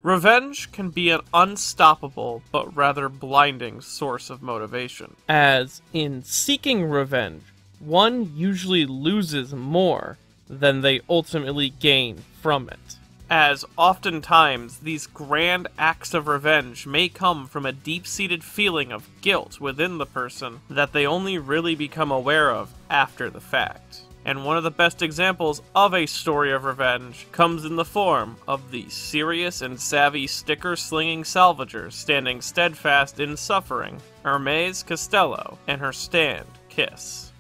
Revenge can be an unstoppable but rather blinding source of motivation. As in seeking revenge, one usually loses more than they ultimately gain from it. As oftentimes, these grand acts of revenge may come from a deep-seated feeling of guilt within the person that they only really become aware of after the fact. And one of the best examples of a story of revenge comes in the form of the serious and savvy sticker-slinging salvager standing steadfast in suffering, Ermes Costello, and her stand, Kiss.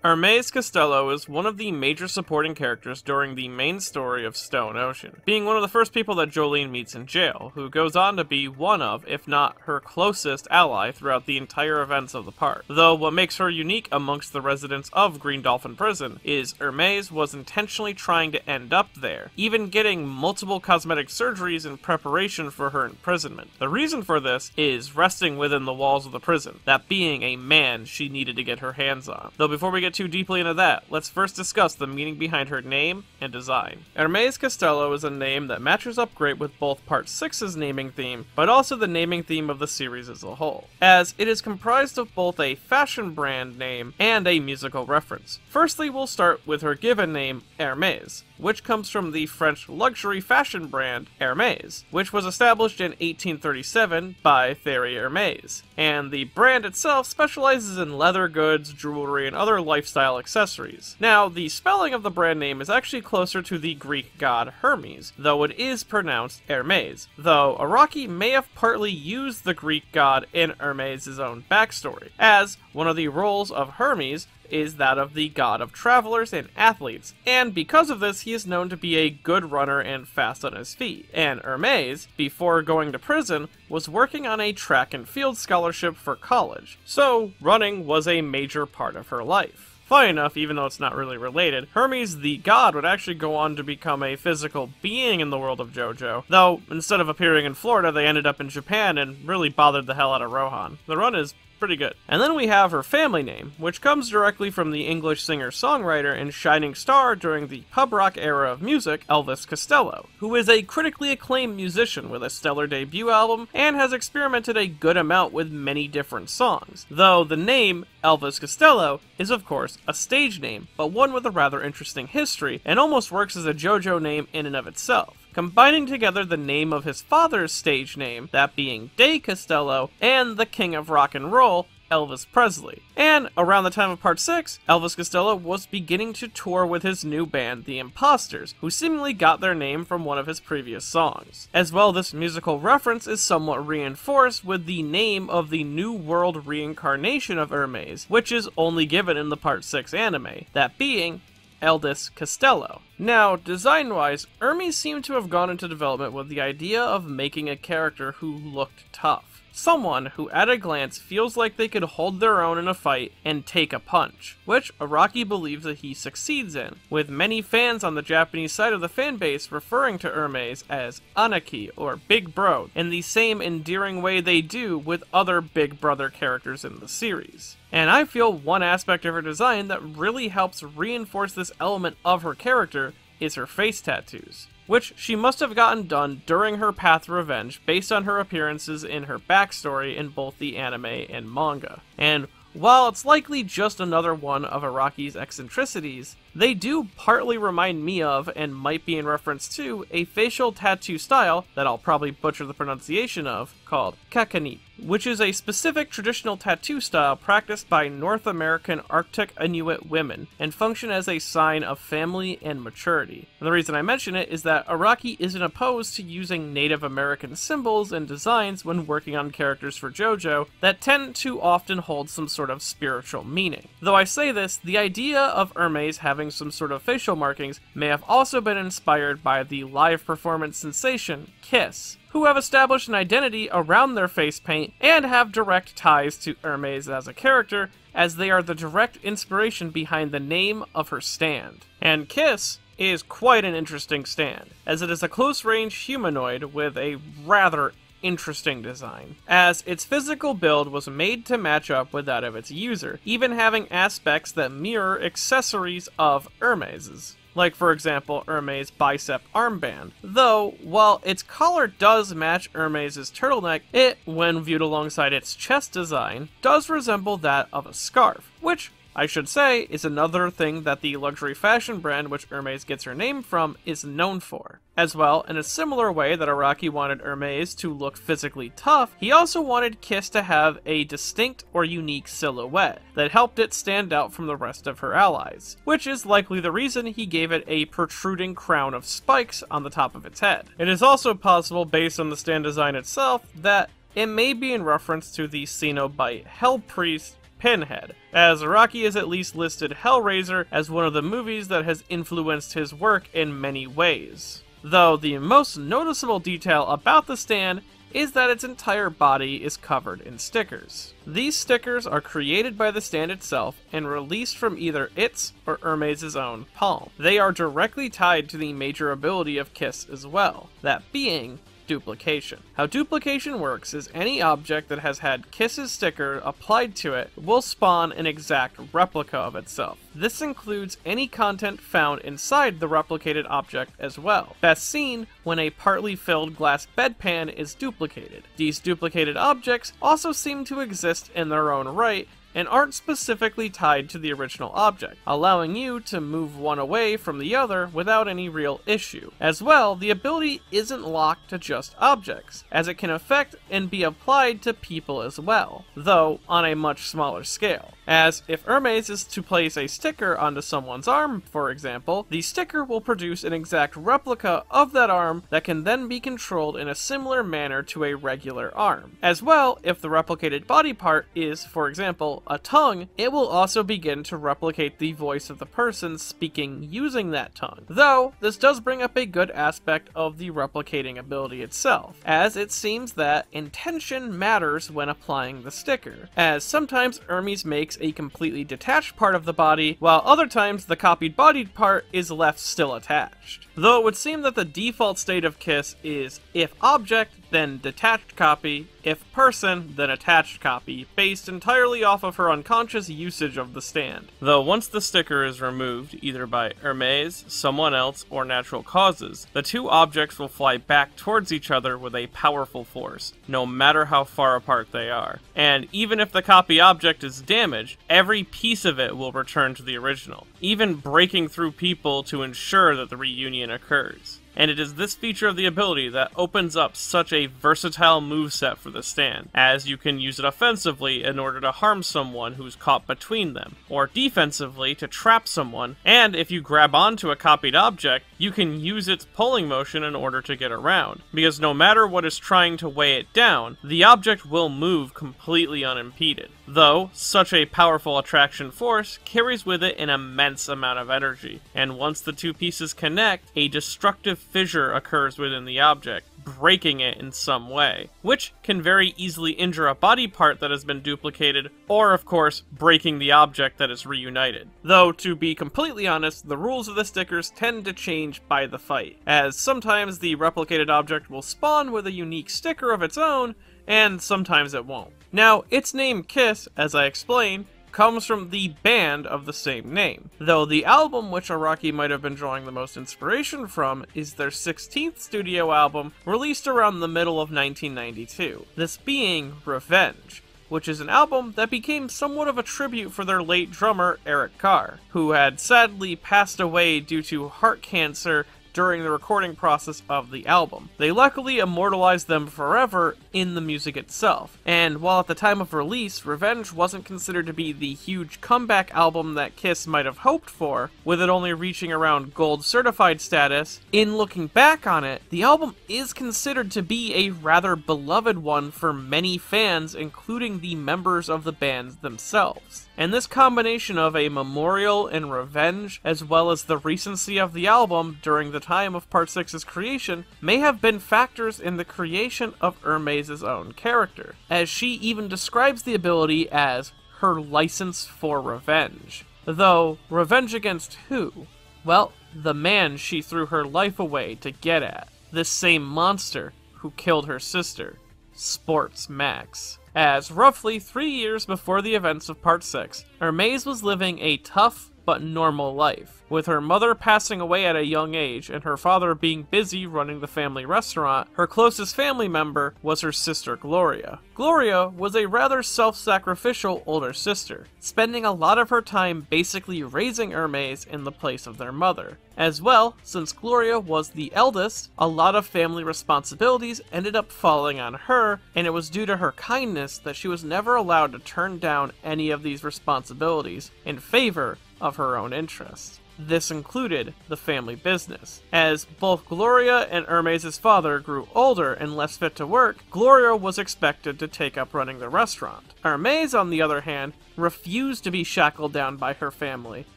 Ermes Costello is one of the major supporting characters during the main story of Stone Ocean, being one of the first people that Jolene meets in jail, who goes on to be one of, if not her closest ally throughout the entire events of the park. Though what makes her unique amongst the residents of Green Dolphin Prison is Ermes was intentionally trying to end up there, even getting multiple cosmetic surgeries in preparation for her imprisonment. The reason for this is resting within the walls of the prison, that being a man she needed to get her hands on. Though before we get too deeply into that, let's first discuss the meaning behind her name and design. Ermes Costello is a name that matches up great with both Part 6's naming theme, but also the naming theme of the series as a whole, as it is comprised of both a fashion brand name and a musical reference. Firstly, we'll start with her given name, Ermes, which comes from the French luxury fashion brand Hermes, which was established in 1837 by Thierry Hermes, and the brand itself specializes in leather goods, jewelry, and other lifestyle accessories. Now, the spelling of the brand name is actually closer to the Greek god Hermes, though it is pronounced Hermes, though Araki may have partly used the Greek god in Hermes' own backstory, as one of the roles of Hermes is that of the god of travelers and athletes, and because of this he is known to be a good runner and fast on his feet. And Hermes, before going to prison, was working on a track and field scholarship for college, so running was a major part of her life. Funny enough, even though it's not really related, Hermes the god would actually go on to become a physical being in the world of JoJo, though instead of appearing in Florida they ended up in Japan and really bothered the hell out of Rohan. The run is pretty good. And then we have her family name, which comes directly from the English singer-songwriter and shining star during the pub rock era of music, Elvis Costello, who is a critically acclaimed musician with a stellar debut album and has experimented a good amount with many different songs, though the name Elvis Costello is of course a stage name, but one with a rather interesting history and almost works as a JoJo name in and of itself, combining together the name of his father's stage name, that being Day Costello, and the king of rock and roll, Elvis Presley. And around the time of Part 6, Elvis Costello was beginning to tour with his new band, The Imposters, who seemingly got their name from one of his previous songs. As well, this musical reference is somewhat reinforced with the name of the New World reincarnation of Hermes, which is only given in the Part 6 anime, that being Elvis Costello. Now, design-wise, Hermes seemed to have gone into development with the idea of making a character who looked tough. Someone who at a glance feels like they could hold their own in a fight and take a punch, which Araki believes that he succeeds in, with many fans on the Japanese side of the fanbase referring to Hermes as Anaki or Big Bro in the same endearing way they do with other Big Brother characters in the series. And I feel one aspect of her design that really helps reinforce this element of her character is her face tattoos, which she must have gotten done during her path to revenge based on her appearances in her backstory in both the anime and manga. And while it's likely just another one of Araki's eccentricities, they do partly remind me of, and might be in reference to, a facial tattoo style that I'll probably butcher the pronunciation of, called kakani, which is a specific traditional tattoo style practiced by North American Arctic Inuit women, and function as a sign of family and maturity. And the reason I mention it is that Araki isn't opposed to using Native American symbols and designs when working on characters for JoJo that tend to often hold some sort of spiritual meaning. Though I say this, the idea of Hermes having some sort of facial markings may have also been inspired by the live performance sensation Kiss, who have established an identity around their face paint and have direct ties to Hermes as a character, as they are the direct inspiration behind the name of her stand. And Kiss is quite an interesting stand, as it is a close-range humanoid with a rather interesting design, as its physical build was made to match up with that of its user, even having aspects that mirror accessories of Ermes's. Like, for example, Ermes' bicep armband. Though, while its collar does match Ermes' turtleneck, it, when viewed alongside its chest design, does resemble that of a scarf, which, I should say, is another thing that the luxury fashion brand which Ermes gets her name from is known for. As well, in a similar way that Araki wanted Ermes to look physically tough, he also wanted Kiss to have a distinct or unique silhouette that helped it stand out from the rest of her allies, which is likely the reason he gave it a protruding crown of spikes on the top of its head. It is also possible, based on the stand design itself, that it may be in reference to the Cenobite Hell Priest Pinhead, as Araki is at least listed Hellraiser as one of the movies that has influenced his work in many ways. Though the most noticeable detail about the stand is that its entire body is covered in stickers. These stickers are created by the stand itself and released from either its or Ermes' own palm. They are directly tied to the major ability of Kiss as well, that being duplication. How duplication works is any object that has had Kiss's sticker applied to it will spawn an exact replica of itself. This includes any content found inside the replicated object as well, best seen when a partly filled glass bedpan is duplicated. These duplicated objects also seem to exist in their own right and aren't specifically tied to the original object, allowing you to move one away from the other without any real issue. As well, the ability isn't locked to just objects, as it can affect and be applied to people as well, though on a much smaller scale. As if Ermes is to place a sticker onto someone's arm, for example, the sticker will produce an exact replica of that arm that can then be controlled in a similar manner to a regular arm. As well, if the replicated body part is, for example, a tongue, it will also begin to replicate the voice of the person speaking using that tongue. Though, this does bring up a good aspect of the replicating ability itself, as it seems that intention matters when applying the sticker, as sometimes Ermes makes a completely detached part of the body, while other times the copied bodied part is left still attached. Though it would seem that the default state of Kiss is if object, then detached copy, if person, then attached copy, based entirely off of her unconscious usage of the stand. Though once the sticker is removed, either by Ermes, someone else, or natural causes, the two objects will fly back towards each other with a powerful force, no matter how far apart they are. And even if the copy object is damaged, every piece of it will return to the original, even breaking through people to ensure that the reunion occurs. And it is this feature of the ability that opens up such a versatile moveset for the stand, as you can use it offensively in order to harm someone who's caught between them, or defensively to trap someone, and if you grab onto a copied object, you can use its pulling motion in order to get around, because no matter what is trying to weigh it down, the object will move completely unimpeded. Though, such a powerful attraction force carries with it an immense amount of energy, and once the two pieces connect, a destructive fissure occurs within the object, breaking it in some way, which can very easily injure a body part that has been duplicated, or of course, breaking the object that is reunited. Though, to be completely honest, the rules of the stickers tend to change by the fight, as sometimes the replicated object will spawn with a unique sticker of its own, and sometimes it won't. Now, its name Kiss, as I explained, comes from the band of the same name, though the album which Araki might have been drawing the most inspiration from is their 16th studio album released around the middle of 1992, this being Revenge, which is an album that became somewhat of a tribute for their late drummer Eric Carr, who had sadly passed away due to heart cancer during the recording process of the album. They luckily immortalized them forever in the music itself, and while at the time of release, Revenge wasn't considered to be the huge comeback album that Kiss might have hoped for, with it only reaching around gold certified status, in looking back on it, the album is considered to be a rather beloved one for many fans, including the members of the band themselves. And this combination of a memorial and revenge, as well as the recency of the album during the time of Part 6's creation, may have been factors in the creation of Ermes' own character, as she even describes the ability as her license for revenge. Though, revenge against who? Well, the man she threw her life away to get at. This same monster who killed her sister. Sports Max. As roughly 3 years before the events of Part 6, Ermes was living a tough but normal life, with her mother passing away at a young age and her father being busy running the family restaurant. Her closest family member was her sister Gloria. Gloria was a rather self-sacrificial older sister, spending a lot of her time basically raising Ermes in the place of their mother. As well, since Gloria was the eldest, a lot of family responsibilities ended up falling on her, and it was due to her kindness that she was never allowed to turn down any of these responsibilities in favor of her own interests. This included the family business. As both Gloria and Ermes' father grew older and less fit to work, Gloria was expected to take up running the restaurant. Ermes, on the other hand, refused to be shackled down by her family,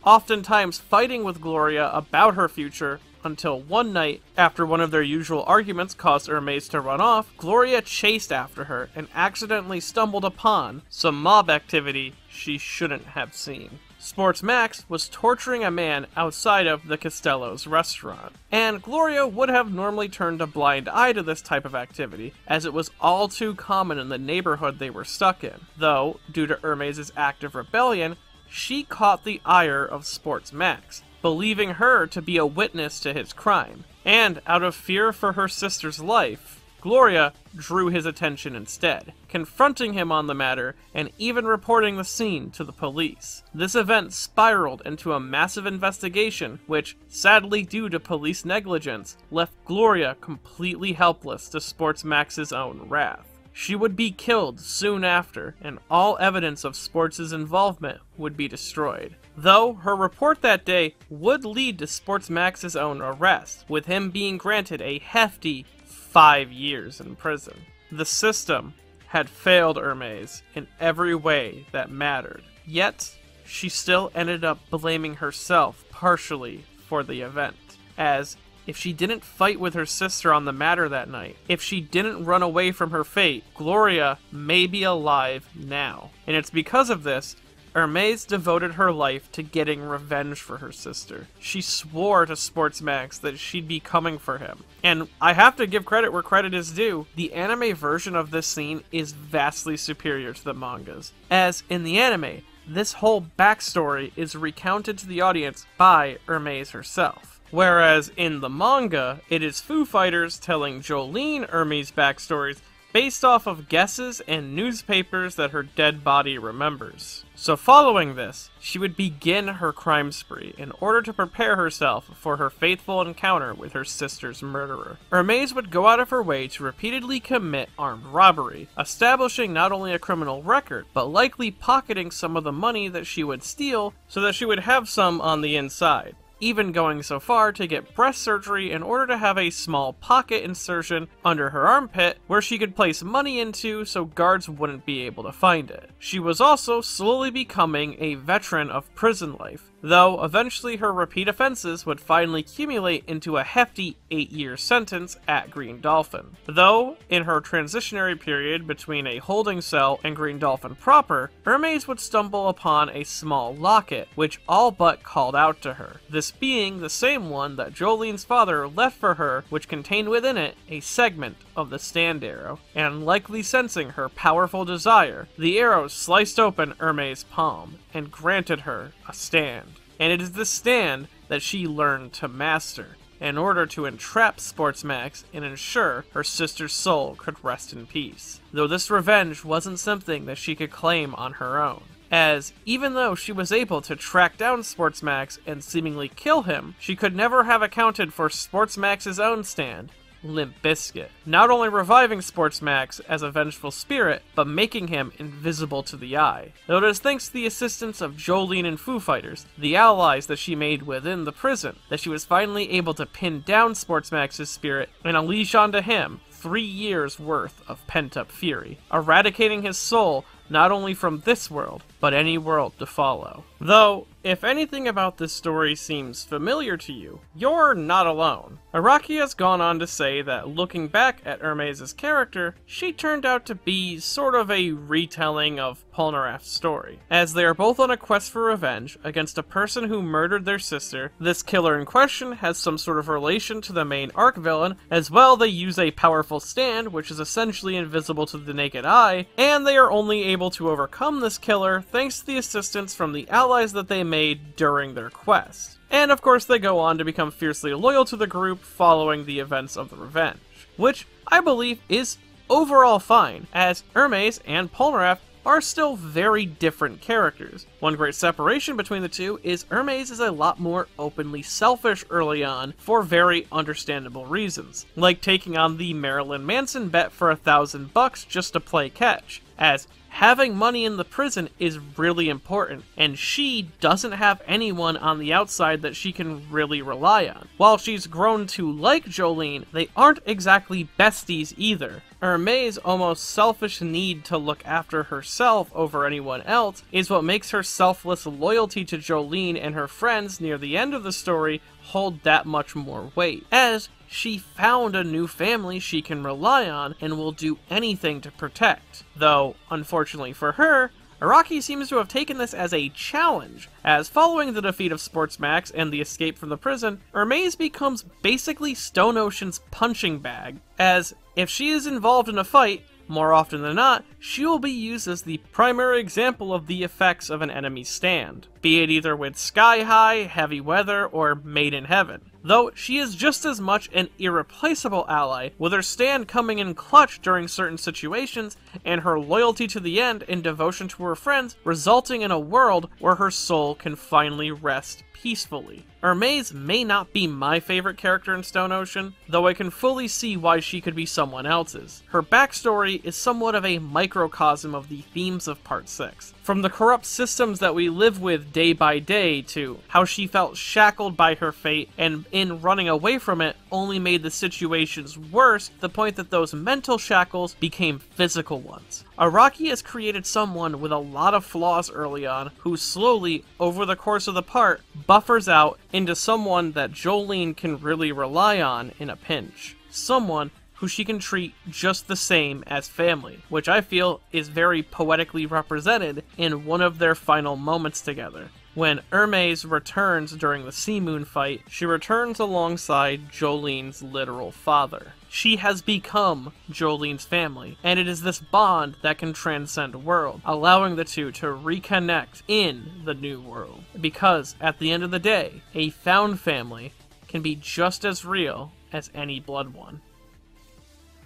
oftentimes fighting with Gloria about her future, until one night, after one of their usual arguments caused Ermes to run off, Gloria chased after her and accidentally stumbled upon some mob activity she shouldn't have seen. Sports Max was torturing a man outside of the Costello's restaurant, and Gloria would have normally turned a blind eye to this type of activity, as it was all too common in the neighborhood they were stuck in. Though, due to Ermes' active rebellion, she caught the ire of Sports Max, believing her to be a witness to his crime, and out of fear for her sister's life, Gloria drew his attention instead, confronting him on the matter and even reporting the scene to the police. This event spiraled into a massive investigation which, sadly due to police negligence, left Gloria completely helpless to Sports Max's own wrath. She would be killed soon after, and all evidence of Sports' involvement would be destroyed. Though, her report that day would lead to Sports Max's own arrest, with him being granted a hefty 5 years in prison. The system had failed Ermes in every way that mattered, yet she still ended up blaming herself partially for the event, as if she didn't fight with her sister on the matter that night, if she didn't run away from her fate, Gloria may be alive now. And it's because of this, Ermes devoted her life to getting revenge for her sister. She swore to Sports Max that she'd be coming for him. And I have to give credit where credit is due, the anime version of this scene is vastly superior to the mangas. As in the anime, this whole backstory is recounted to the audience by Ermes herself. Whereas in the manga, it is Foo Fighters telling Jolene Ermes' backstories based off of guesses and newspapers that her dead body remembers. So following this, she would begin her crime spree in order to prepare herself for her fateful encounter with her sister's murderer. Ermes would go out of her way to repeatedly commit armed robbery, establishing not only a criminal record, but likely pocketing some of the money that she would steal so that she would have some on the inside, even going so far to get breast surgery in order to have a small pocket insertion under her armpit where she could place money into so guards wouldn't be able to find it. She was also slowly becoming a veteran of prison life, though eventually her repeat offenses would finally accumulate into a hefty 8-year sentence at Green Dolphin. Though, in her transitionary period between a holding cell and Green Dolphin proper, Ermes would stumble upon a small locket, which all but called out to her. This being the same one that Jolene's father left for her, which contained within it a segment of the stand arrow, and likely sensing her powerful desire, the arrow sliced open Ermes' palm and granted her a stand. And it is this stand that she learned to master, in order to entrap Sports Max and ensure her sister's soul could rest in peace. Though this revenge wasn't something that she could claim on her own, as even though she was able to track down Sports Max and seemingly kill him, she could never have accounted for Sports Max's own stand, Limp Bizkit, not only reviving Sports Max as a vengeful spirit, but making him invisible to the eye. Though it is thanks to the assistance of Jolene and Foo Fighters, the allies that she made within the prison, that she was finally able to pin down Sports Max's spirit and unleash onto him 3 years worth of pent-up fury, eradicating his soul not only from this world, but but any world to follow. Though, if anything about this story seems familiar to you, you're not alone. Araki has gone on to say that looking back at Ermes' character, she turned out to be sort of a retelling of Polnareff's story. As they are both on a quest for revenge against a person who murdered their sister, this killer in question has some sort of relation to the main arc villain. As well, they use a powerful stand, which is essentially invisible to the naked eye, and they are only able to overcome this killer thanks to the assistance from the allies that they made during their quest. And of course they go on to become fiercely loyal to the group following the events of the revenge, which I believe is overall fine, as Ermes and Polnareff are still very different characters. One great separation between the two is Ermes is a lot more openly selfish early on for very understandable reasons, like taking on the Marilyn Manson bet for $1,000 just to play catch, as having money in the prison is really important, and she doesn't have anyone on the outside that she can really rely on. While she's grown to like Jolene, they aren't exactly besties either. Ermes' almost selfish need to look after herself over anyone else is what makes her selfless loyalty to Jolene and her friends near the end of the story hold that much more weight, as she found a new family she can rely on and will do anything to protect. Though, unfortunately for her, Araki seems to have taken this as a challenge, as following the defeat of Sportsmax and the escape from the prison, Ermes becomes basically Stone Ocean's punching bag, as if she is involved in a fight, more often than not, she will be used as the primary example of the effects of an enemy's stand, be it either with Sky High, Heavy Weather, or Made in Heaven. Though she is just as much an irreplaceable ally, with her stand coming in clutch during certain situations, and her loyalty to the end and devotion to her friends resulting in a world where her soul can finally rest peacefully. Ermes may not be my favorite character in Stone Ocean, though I can fully see why she could be someone else's. Her backstory is somewhat of a microcosm of the themes of Part 6. From the corrupt systems that we live with day by day to how she felt shackled by her fate and in running away from it only made the situations worse to the point that those mental shackles became physical ones. Araki has created someone with a lot of flaws early on who slowly, over the course of the part, buffers out into someone that Jolene can really rely on in a pinch. Someone who she can treat just the same as family, which I feel is very poetically represented in one of their final moments together. When Ermes returns during the Sea Moon fight, she returns alongside Jolene's literal father. She has become Jolene's family, and it is this bond that can transcend world, allowing the two to reconnect in the new world. Because, at the end of the day, a found family can be just as real as any blood one.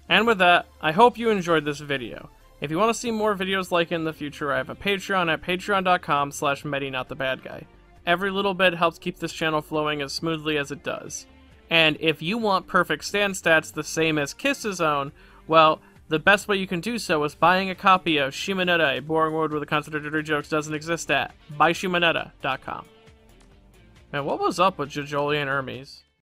And with that, I hope you enjoyed this video. If you want to see more videos like it in the future, I have a Patreon at patreon.com/MediNotTheBadGuy. Every little bit helps keep this channel flowing as smoothly as it does. And if you want perfect stand stats the same as Kiss's own, well, the best way you can do so is buying a copy of Shimonetta, a boring world where the contradictory jokes doesn't exist at buyshimonetta.com. Man, what was up with Jojoli and Ermes?